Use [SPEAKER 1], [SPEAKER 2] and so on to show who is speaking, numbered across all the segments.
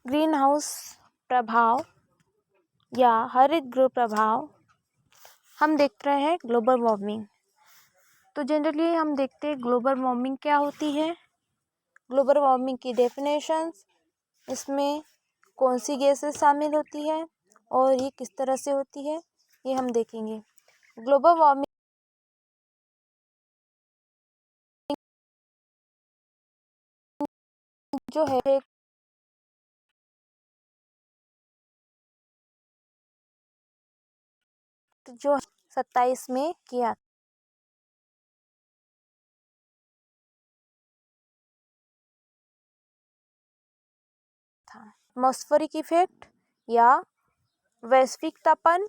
[SPEAKER 1] Green house प्रभाव या हरित गृह प्रभाव हम देख रहे हैं ग्लोबल वार्मिंग। तो जनरली हम देखते हैं ग्लोबल वार्मिंग क्या होती है, ग्लोबल वार्मिंग की डेफिनेशंस, इसमें कौन सी गैसेस शामिल होती है और ये किस तरह से होती है, ये हम देखेंगे। ग्लोबल वार्मिंग जो है जो 27 में किया था। एटमॉस्फेरिक इफेक्ट या वैश्विक तापन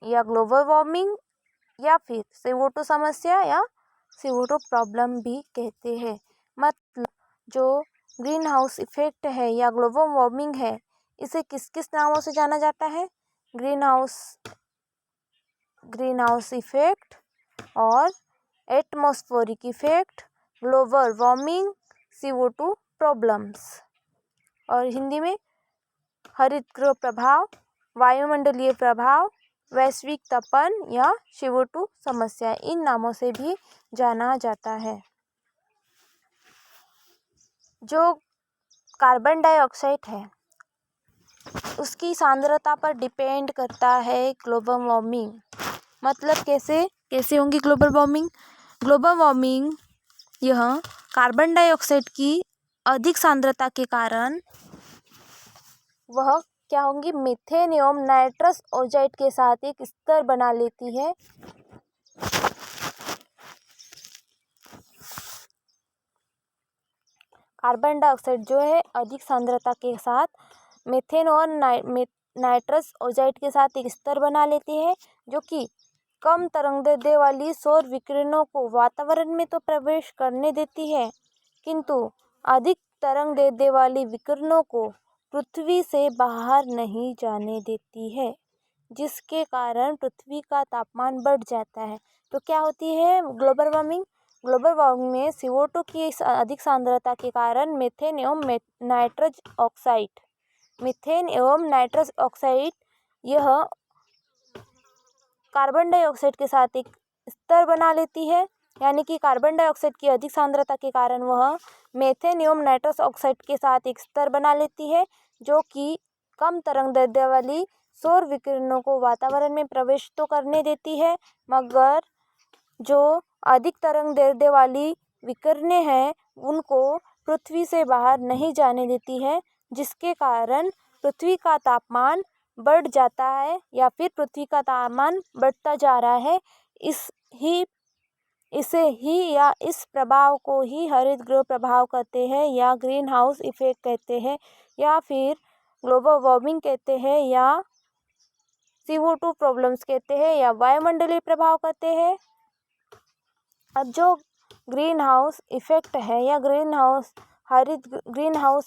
[SPEAKER 1] या ग्लोबल वार्मिंग या फिर CO2 समस्या या CO2 प्रॉब्लम भी कहते हैं। मतलब जो ग्रीन हाउस इफेक्ट है या ग्लोबल वार्मिंग है, इसे किस किस नामों से जाना जाता है? ग्रीन हाउस इफेक्ट और atmospheric effect, global warming, CO2 problems. और हिंदी में हरित गृह प्रभाव, वायुमंडलीय प्रभाव, वैश्विक तापन या CO2 समस्या, इन नामों से भी जाना जाता है। जो कार्बन डाइऑक्साइड है उसकी सांद्रता पर डिपेंड करता है ग्लोबल वार्मिंग। मतलब कैसे होंगी ग्लोबल वार्मिंग? ग्लोबल वार्मिंग यह कार्बन डाइऑक्साइड की अधिक सांद्रता के कारण वह क्या होंगी, मीथेन एवं नाइट्रस ऑक्साइड के साथ एक स्तर बना लेती है। कार्बन डाइऑक्साइड जो है अधिक सांद्रता के साथ मीथेन और नाइट्रस ऑक्साइड के साथ एक स्तर बना लेती है, जो कि कम तरंगदैर्ध्य वाली सौर विकिरणों को वातावरण में तो प्रवेश करने देती है, किंतु अधिक तरंगदैर्ध्य वाली विकिरणों को पृथ्वी से बाहर नहीं जाने देती है, जिसके कारण पृथ्वी का तापमान बढ़ जाता है। तो क्या होती है ग्लोबल वार्मिंग? ग्लोबल वार्मिंग में CO2 की अधिक सांद्रता के कारण मीथेन एवं नाइट्रस ऑक्साइड यह कार्बन डाइऑक्साइड के साथ एक स्तर बना लेती है। यानी कि कार्बन डाइऑक्साइड की अधिक सांद्रता के कारण वह मीथेन एवं नाइट्रस ऑक्साइड के साथ एक स्तर बना लेती है, जो कि कम तरंगदैर्ध्य वाली सौर विकिरणों को वातावरण में प्रवेश तो करने देती है, मगर जो अधिक तरंगदैर्ध्य वाली विकिरणें हैं उनको पृथ्वी से बाहर नहीं जाने देती है, जिसके कारण पृथ्वी का तापमान बढ़ जाता है या फिर पृथ्वी का तापमान बढ़ता जा रहा है। इस प्रभाव को ही हरित गृह प्रभाव कहते हैं या ग्रीन हाउस इफेक्ट कहते हैं या फिर ग्लोबल वार्मिंग कहते हैं या CO2 प्रॉब्लम्स कहते हैं या वायुमंडलीय प्रभाव कहते हैं। अब जो ग्रीन हाउस इफेक्ट है या ग्रीन हाउस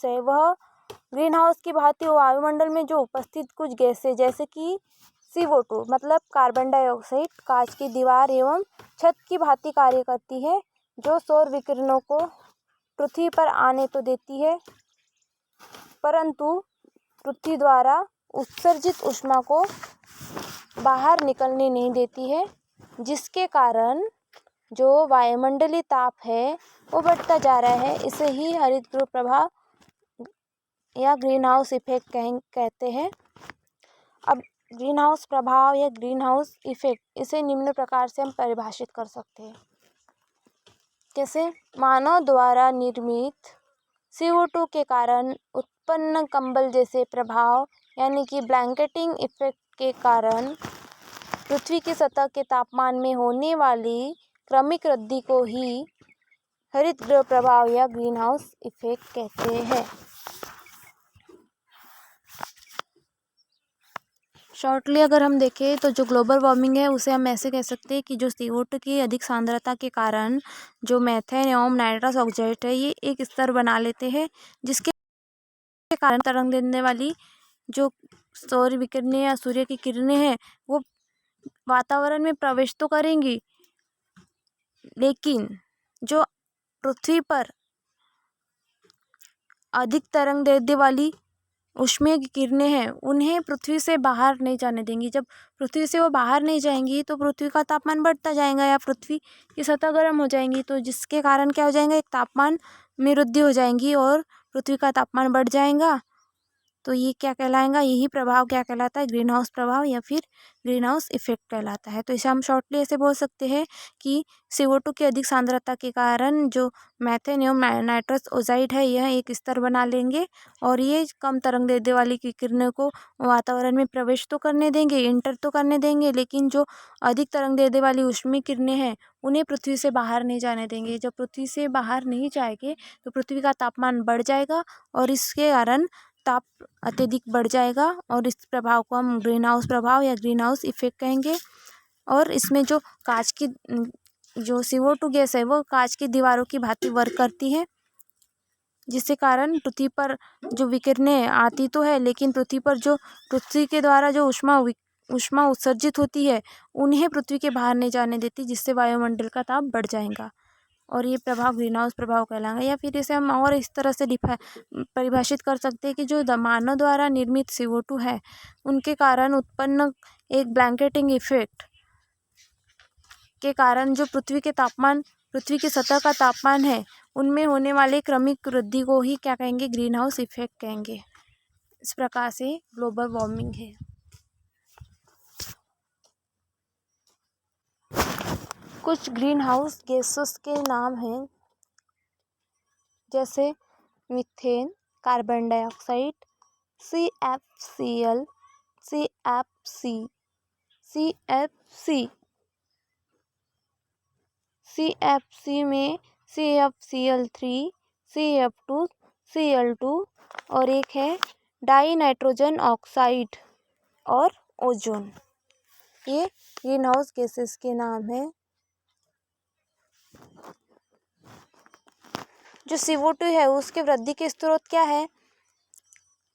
[SPEAKER 1] है, वह ग्रीन हाउस की भांति वायुमंडल में जो उपस्थित कुछ गैसें जैसे कि CO2 मतलब कार्बन डाइऑक्साइड कांच की दीवार एवं छत की भांति कार्य करती है, जो सौर विकिरणों को पृथ्वी पर आने तो देती है, परंतु पृथ्वी द्वारा उत्सर्जित ऊष्मा को बाहर निकलने नहीं देती है, जिसके कारण जो वायुमंडलीय ताप है वो बढ़ता जा रहा है। इसे ही हरित गृह प्रभाव या ग्रीन हाउस इफेक्ट कहते हैं। अब ग्रीन हाउस प्रभाव या ग्रीन हाउस इफेक्ट, इसे निम्न प्रकार से हम परिभाषित कर सकते हैं। जैसे मानव द्वारा निर्मित CO2 के कारण उत्पन्न कंबल जैसे प्रभाव यानी कि ब्लैंकेटिंग इफेक्ट के कारण पृथ्वी की सतह के तापमान में होने वाली क्रमिक वृद्धि को ही हरित गृह प्रभाव या ग्रीन हाउस इफेक्ट कहते हैं। शॉर्टली अगर हम देखें तो जो ग्लोबल वार्मिंग है उसे हम ऐसे कह सकते हैं कि जो CO2 की अधिक सांद्रता के कारण जो मीथेन एवं नाइट्रस ऑक्साइड है ये एक स्तर बना लेते हैं, जिसके कारण तरंग देने वाली जो सौर विकिरणें या सूर्य की किरणें हैं वो वातावरण में प्रवेश तो करेंगी, लेकिन जो पृथ्वी पर अधिक तरंगदैर्ध्य वाली ऊष्मीय किरणें हैं उन्हें पृथ्वी से बाहर नहीं जाने देंगी। जब पृथ्वी से वो बाहर नहीं जाएंगी तो पृथ्वी का तापमान बढ़ता जाएगा या पृथ्वी की सतह गर्म हो जाएंगी, तो जिसके कारण क्या हो जाएगा, एक तापमान में वृद्धि हो जाएगी और पृथ्वी का तापमान बढ़ जाएगा। तो ये क्या कहलाएगा, यही प्रभाव क्या कहलाता है, ग्रीन हाउस प्रभाव या फिर ग्रीन हाउस इफेक्ट कहलाता है। तो इसे हम शॉर्टली ऐसे बोल सकते हैं कि CO2 की अधिक सांद्रता के कारण जो मैथेन एवं नाइट्रस ऑक्साइड है यह एक स्तर बना लेंगे और ये कम तरंग दैर्ध्य वाली किरणों को वातावरण में प्रवेश तो करने देंगे, इंटर तो करने देंगे, लेकिन जो अधिक तरंग दैर्ध्य वाली ऊष्मीय किरणें हैं उन्हें पृथ्वी से बाहर नहीं जाने देंगे। जब पृथ्वी से बाहर नहीं जाएंगे तो पृथ्वी का तापमान बढ़ जाएगा और इसके कारण ताप अत्यधिक बढ़ जाएगा और इस प्रभाव को हम ग्रीन हाउस प्रभाव या ग्रीन हाउस इफेक्ट कहेंगे। और इसमें जो कांच की जो CO2 गैस है वो कांच की दीवारों की भांति वर्क करती है, जिसके कारण पृथ्वी पर जो विकिरणें आती तो है, लेकिन पृथ्वी के द्वारा जो ऊष्मा उत्सर्जित होती है उन्हें पृथ्वी के बाहर नहीं जाने देती, जिससे वायुमंडल का ताप बढ़ जाएगा और ये प्रभाव ग्रीन हाउस प्रभाव कहलाएगा। या फिर इसे हम और इस तरह से परिभाषित कर सकते हैं कि जो मानव द्वारा निर्मित CO2 है उनके कारण उत्पन्न एक ब्लैंकेटिंग इफेक्ट के कारण जो पृथ्वी की सतह का तापमान है उनमें होने वाले क्रमिक वृद्धि को ही क्या कहेंगे, ग्रीन हाउस इफेक्ट कहेंगे। इस प्रकार से ग्लोबल वार्मिंग है। कुछ ग्रीन हाउस गैसेस के नाम हैं जैसे methane, carbon dioxide, CFCl, CFC, CFC, CFC में CFCl3, CF2, Cl2 और एक है डाई नाइट्रोजन ऑक्साइड और ओजोन। ये ग्रीन हाउस गैसेस के नाम हैं। जो CO2 है उसके वृद्धि के स्रोत क्या है,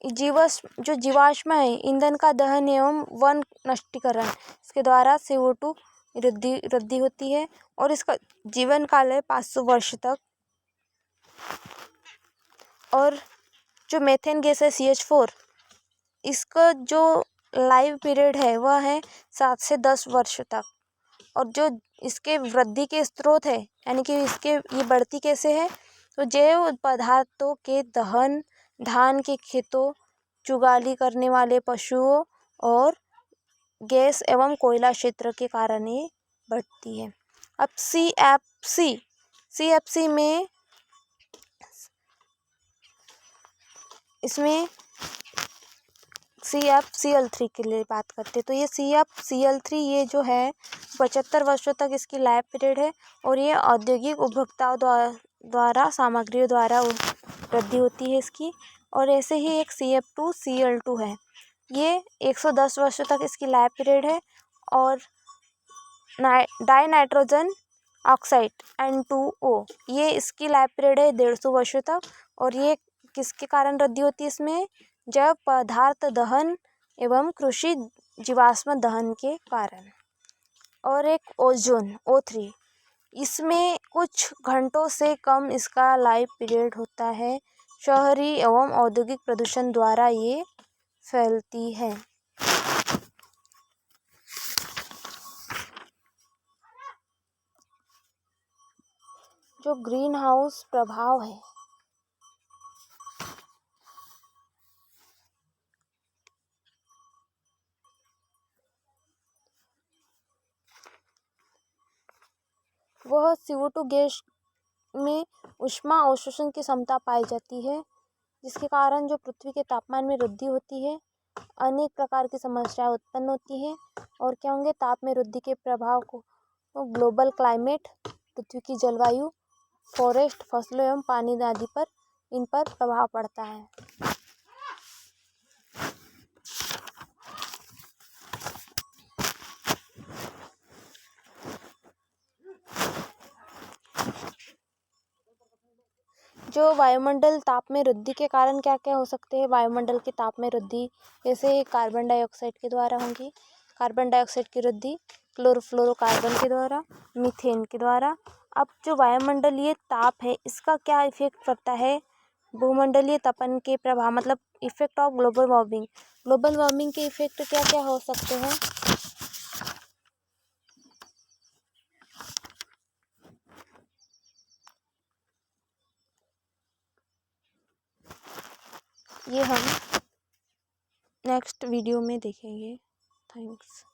[SPEAKER 1] जीवाश्म है, ईंधन का दहन एवं वन नष्टीकरण, इसके द्वारा CO2 वृद्धि होती है और इसका जीवन काल है 500 वर्ष तक। और जो मेथेन गैस है CH4, इसका जो लाइफ पीरियड है वह है 7 से 10 वर्ष तक। और जो इसके वृद्धि के स्रोत है यानी कि ये बढ़ती कैसे है, तो जैव पदार्थों के दहन, धान के खेतों, चुगाली करने वाले पशुओं और गैस एवं कोयला क्षेत्र के कारण ये बढ़ती है। अब CFC में इसमें CFCl3 के लिए बात करते हैं। तो ये CFCl3 ये जो है 75 वर्षों तक इसकी लाइफ पीरियड है और ये औद्योगिक उपभोक्ताओं द्वारा सामग्रियों द्वारा वृद्धि होती है इसकी। और ऐसे ही एक CF2Cl2 है, ये 110 वर्षों तक इसकी लाइफ पीरियड है। और डाई नाइट्रोजन ऑक्साइड N2O, ये इसकी लाइफ पीरियड है 150 वर्षों तक और ये किसके कारण वृद्धि होती है इसमें, जैव पदार्थ दहन एवं कृषि जीवाश्म दहन के कारण। और एक ओजोन O3, इसमें कुछ घंटों से कम इसका लाइफ पीरियड होता है, शहरी एवं औद्योगिक प्रदूषण द्वारा ये फैलती है। जो ग्रीन हाउस प्रभाव है वह CO2 गैस में ऊष्मा अवशोषण की क्षमता पाई जाती है, जिसके कारण जो पृथ्वी के तापमान में वृद्धि होती है, अनेक प्रकार की समस्याएं उत्पन्न होती हैं। और क्या होंगे, ताप में वृद्धि के प्रभाव को ग्लोबल क्लाइमेट, पृथ्वी की जलवायु, फॉरेस्ट, फसलों एवं पानी आदि पर इन पर प्रभाव पड़ता है। जो वायुमंडल ताप में वृद्धि के कारण क्या क्या हो सकते हैं, वायुमंडल के ताप में वृद्धि जैसे कार्बन डाइऑक्साइड के द्वारा होंगी, कार्बन डाइऑक्साइड की वृद्धि क्लोरोफ्लोरोकार्बन के द्वारा, मीथेन के द्वारा। अब जो वायुमंडलीय ताप है इसका क्या इफेक्ट पड़ता है, भूमंडलीय तपन के प्रभाव मतलब effect of global warming. Global warming के इफेक्ट क्या क्या हो सकते हैं? ये हम नेक्स्ट वीडियो में देखेंगे। थैंक्स।